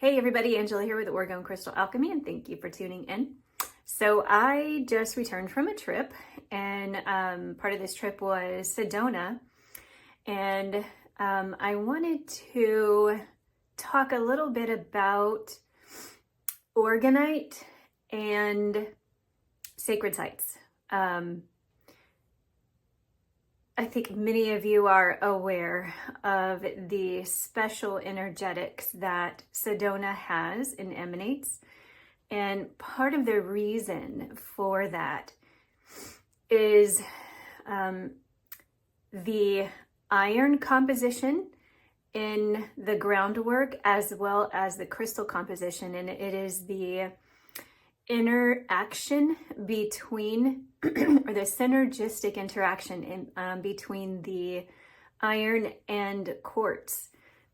Hey everybody, Angela here with Orgone Crystal Alchemy, and thank you for tuning in. So I just returned from a trip, and part of this trip was Sedona, and I wanted to talk a little bit about Orgonite and sacred sites. I think many of you are aware of the special energetics that Sedona has and emanates. And part of the reason for that is the iron composition in the groundwork as well as the crystal composition. And it is the interaction between or the synergistic interaction in, between the iron and quartz.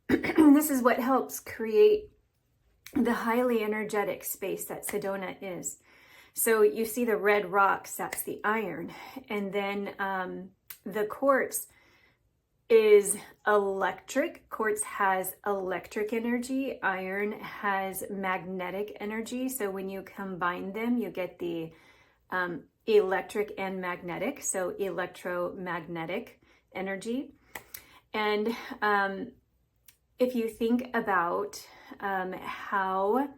This is what helps create the highly energetic space that Sedona is. So you see the red rocks, that's the iron, and then the quartz is electric. Quartz has electric energy. Iron has magnetic energy. So when you combine them, you get the electric and magnetic, so electromagnetic energy. And if you think about how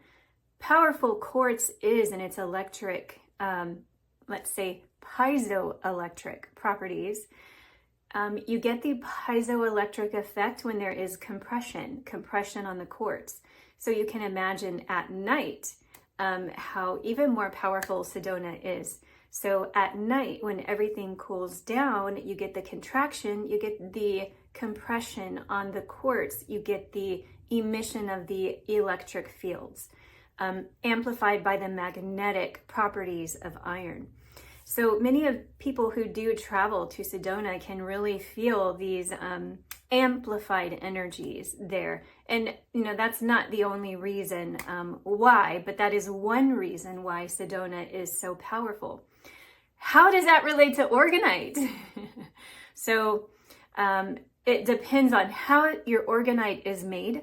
powerful quartz is in its electric, let's say piezoelectric properties, you get the piezoelectric effect when there is compression on the quartz. So you can imagine at night how even more powerful Sedona is. So at night, when everything cools down, you get the contraction, you get the compression on the quartz, you get the emission of the electric fields, amplified by the magnetic properties of iron. So many of people who do travel to Sedona can really feel these amplified energies there. And, you know, that's not the only reason why, but that is one reason why Sedona is so powerful. How does that relate to Orgonite? So it depends on how your Orgonite is made,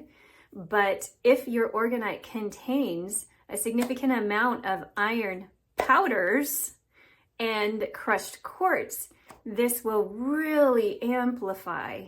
but if your Orgonite contains a significant amount of iron powders and crushed quartz, this will really amplify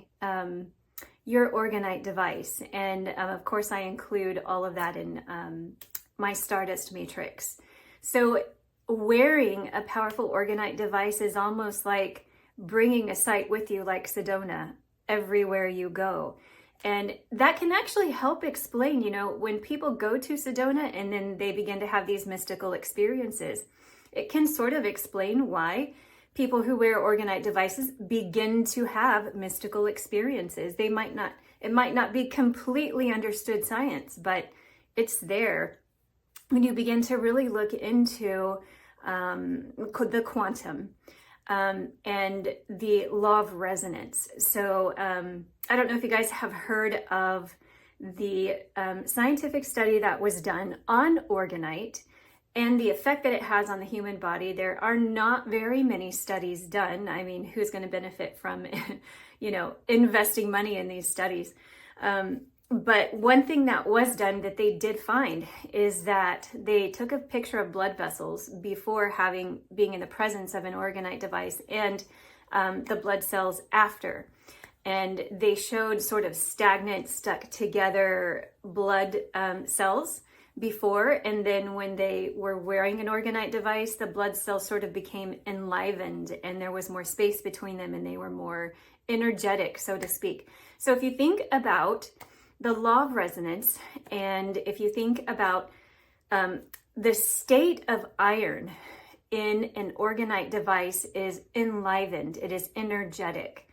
your Orgonite device. And of course, I include all of that in my Stardust Matrix. So wearing a powerful Orgonite device is almost like bringing a site with you like Sedona everywhere you go. And that can actually help explain, you know, when people go to Sedona and then they begin to have these mystical experiences, it can sort of explain why people who wear Orgonite devices begin to have mystical experiences. It might not be completely understood science, but it's there when you begin to really look into the quantum and the law of resonance. So I don't know if you guys have heard of the scientific study that was done on Orgonite and the effect that it has on the human body. There are not very many studies done. I mean, who's going to benefit from, you know, investing money in these studies? But one thing that was done that they did find is that they took a picture of blood vessels before being in the presence of an Orgonite device and the blood cells after. And they showed sort of stagnant, stuck together blood cells before, and then when they were wearing an Orgonite device, the blood cells sort of became enlivened and there was more space between them and they were more energetic, so to speak. So if you think about the law of resonance, and if you think about the state of iron in an Orgonite device is enlivened, it is energetic.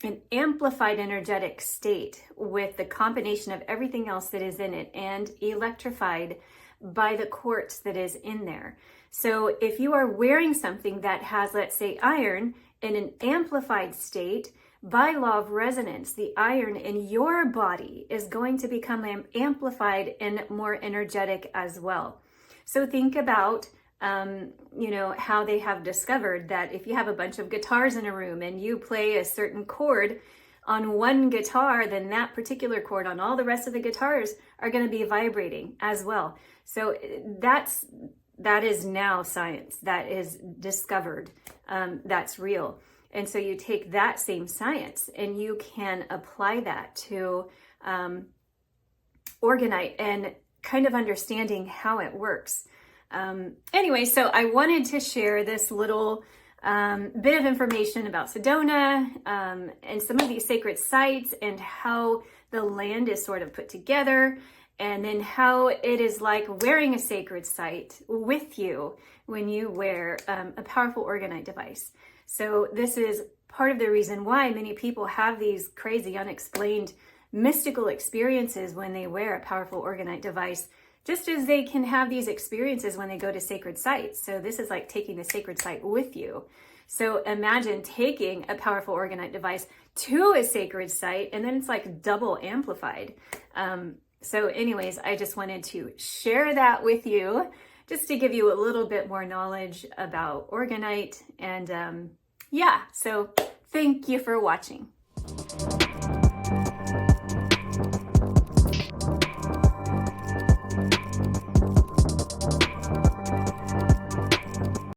An amplified energetic state with the combination of everything else that is in it and electrified by the quartz that is in there. So if you are wearing something that has, let's say, iron in an amplified state, by law of resonance, the iron in your body is going to become amplified and more energetic as well. So think about you know, how they have discovered that if you have a bunch of guitars in a room and you play a certain chord on one guitar, then that particular chord on all the rest of the guitars are going to be vibrating as well. So that is now science. That is discovered. That's real. And so you take that same science and you can apply that to Orgonite and kind of understanding how it works. Anyway, so I wanted to share this little bit of information about Sedona and some of these sacred sites and how the land is sort of put together, and then how it is like wearing a sacred site with you when you wear a powerful Orgonite device. So this is part of the reason why many people have these crazy, unexplained, mystical experiences when they wear a powerful Orgonite device, just as they can have these experiences when they go to sacred sites. So this is like taking the sacred site with you. So imagine taking a powerful Orgonite device to a sacred site, and then it's like double amplified. So anyways, I just wanted to share that with you, just to give you a little bit more knowledge about Orgonite. And yeah, so thank you for watching.